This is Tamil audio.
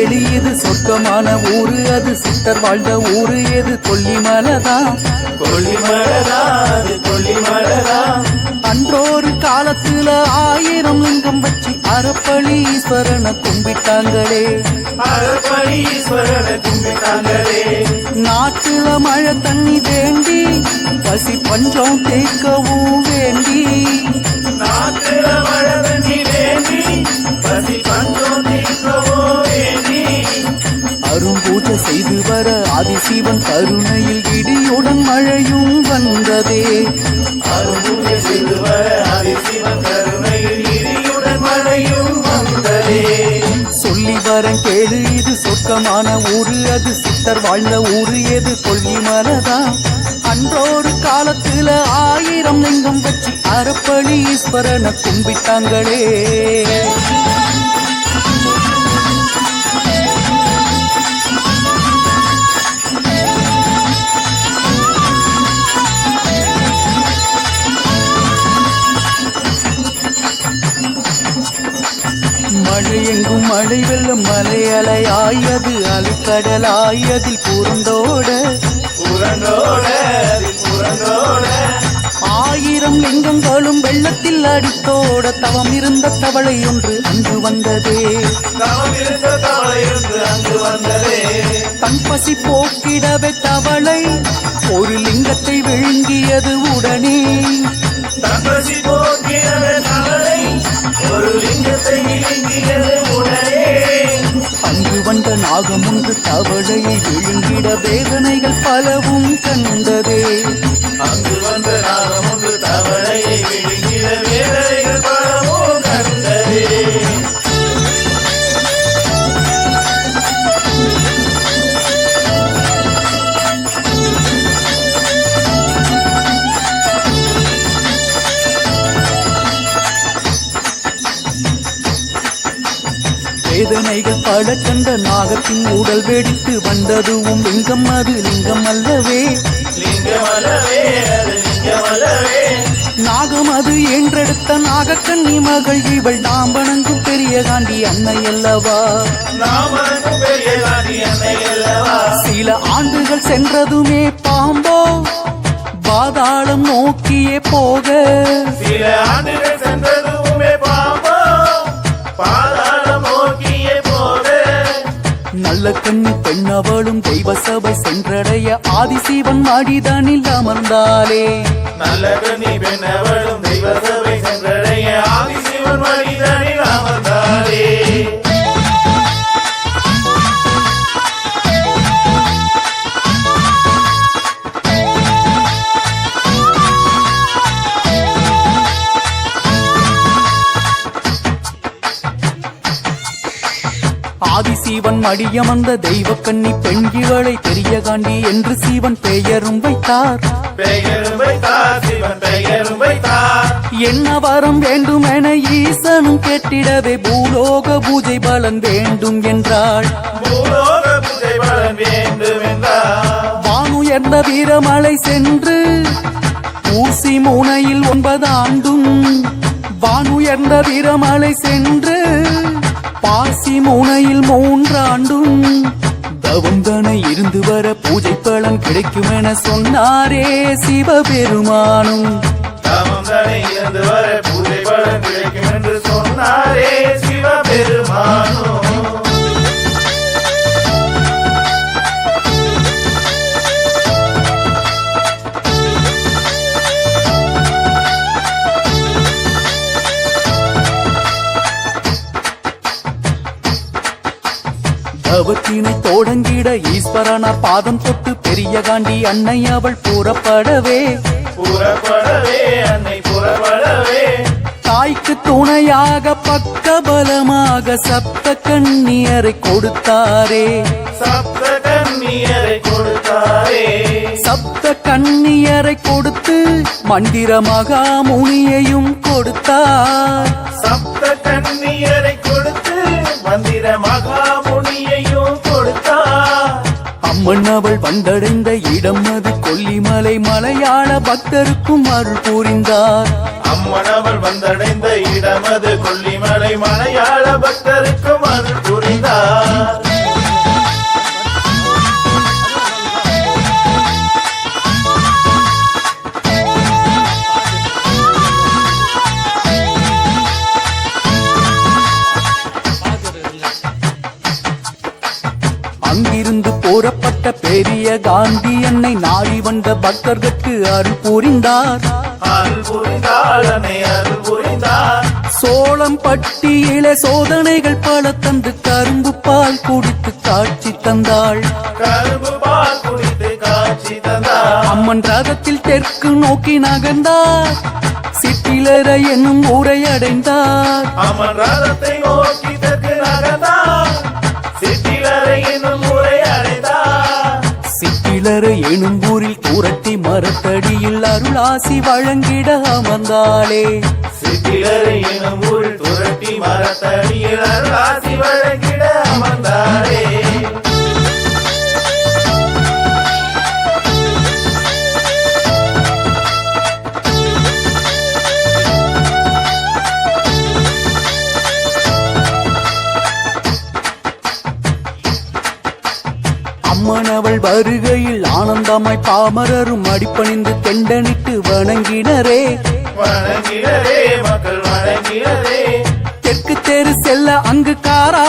கேளு இது சொர்க்கமான ஊரு, அது சித்தர் வாழ்ந்த ஊரு, எது கொல்லிமலைதான். அன்றொரு காலத்துல 1000 லிங்கம் வச்சு அரப்பளீஸ்வரனை கும்பிட்டாங்களே. நாட்டுல மழை தண்ணி வேண்டி, பசி பஞ்சம் தேக்கவும் வேண்டி, அரும்பூஜை செய்து வர ஆதிசிவன் கருணையில் இடியுடன் மழையும் வந்ததே. அரும்பூஜை செய்து வர ஆதிசிவன் கருணையில் இடியுடன் மழையும் வந்ததே. சொல்லி வரேன் கேளு இது சொர்க்கமான ஊரு, அது சித்தர் வாழ்ந்த ஊரு, எது கொல்லிமலைதான். அன்றொரு காலத்துல 1000 லிங்கம் வச்சு அரப்பளீஸ்வரனை கும்பிட்டாங்களே. மழை எங்கும் மழை வெள்ளம் மலையலையாயது அலைக்கடலாயதில் புரண்டோட 1000 லிங்கங்களும் வெள்ளத்தில் அடித்தோட தவம் இருந்த தவளை ஒன்று அங்கு வந்ததே. தன் பசி போக்கிடவே தவளை ஒரு லிங்கத்தை விழுங்கியது உடனே. அங்கு வந்த நாகம் ஒன்று தவளையை விழுங்கிட வேதனைகள் பலவும் கண்டதே. அங்கு வந்த நாகம் ஒன்று தவளையை விழுங்கிட வேதனைகள் பலவும் கண்டதே. வேதனைகள் பல கண்ட நாகத்தின் உடல் வெடித்து வந்ததுவும் லிங்கம், அது லிங்கம் அல்லவே. நாகம் அது என்றெடுத்த நாகக்கண்ணி மகள் இவள், நாம் வணங்கும் பெரிய காண்டி அன்னை அல்லவா. சில ஆண்டுகள் சென்றதுமே பாம்போ பாதாளம் நோக்கியே போக, சில ஆண்டுகள் சென்றதுமே பாம்போ பாதாளம் நோக்கியே போக, நல்ல கண்ணி பெண்ணவளும் தெய்வ சபை சென்றடைய ஆதிசிவன் மடிதனில் அமர்ந்தாலே. நல்ல கண்ணி பெண்ணவளும் தெய்வ சபை சென்றடைய ஆதிசிவன் மடிதனில் அமர்ந்தாலே. ஆதிசிவன் மடியமர்ந்த தெய்வ கண்ணி பெண் இவளை பெரிய காண்டி என்று சிவன் பெயரும் வைத்தார். என்ன வரம் வேண்டும் என ஈசனும் கேட்டிடவே பூலோக பூஜை பலன் வேண்டும் என்றாள். வானுயர்ந்த வீரமலை சென்று ஊசி முனையில் 9 ஆண்டும், வானுயர்ந்த வீரமலை சென்று பாசி முனையில் 3 ஆண்டும் தவந்தனை இருந்து வர பூஜை பலன் கிடைக்கும் என சொன்னாரே சிவபெருமானும். தவந்தனை இருந்து வர பூஜை பலன் கிடைக்கும் என்று சொன்னாரே சிவபெருமானும். தவத்தினை தொடங்கிட ஈஸ்வரனார் பாதம் தொட்டு பெரிய காண்டி அன்னை அவள் புறப்படவே. அன்னை புறப்படவே தாய்க்கு துணையாக பக்க பலமாக சப்த கண்ணியரை கொடுத்தாரே. சப்த கண்ணியரை கொடுத்து மந்திர மகாமுனியையும் கொடுத்தார். சப்த கண்ணியரை கொடுத்து மந்திர மகாமுனியையும் கொடுத்தார். அம்மன் அவள் வந்தடைந்த இடம் அது கொல்லிமலை, மலையாள பக்தருக்கும் அருள் புரிந்தார். அம்மன் அவள் வந்தடைந்த இடம் அது கொல்லிமலை, மலையாள பக்தருக்கும் அருள் புரிந்தார். கூறப்பட்ட பெரிய காந்தி என்னை நாடி வந்த பக்தர்களுக்கு அருள் புரிந்தார். அருள் புரிந்தார், அன்னை அருள் புரிந்தார். சோளம் பட்டியிலே சோதனைகள் பல தந்து கரும்பு பால் குடித்து காட்சி தந்தாள். கரும்பு பால் குடித்து காட்சி தந்தார். அம்மன் ரதத்தில் தெற்கு நோக்கி நகர்ந்தார். சிற்றிலரை என்னும் ஊரை அடைந்தார். அம்மன் ரதத்தை நோக்கி தெற்கு நகர்ந்தார். சிற்றிலரை என்னும் ஊரை அடைந்தார். சிற்றிலரை எனும் ஊரில் கூரட்டி மரத்தடியில் அருளாசி வழங்கிட அமர்ந்தாளே. சிற்றிலரை என்னும் ஊரில் துரட்டி மரத்தடியில் அருளாசி வழங்கிட அமர்ந்தாரே. அம்மன் அவள் வருகையில் ஆனந்தமாய் பாமரரும் அடிப்பணிந்து தெண்டனிட்டு வணங்கினரே. வணங்கினரே, மக்கள் வணங்கினரே. தெற்கு தெரு செல்ல அங்கு காரா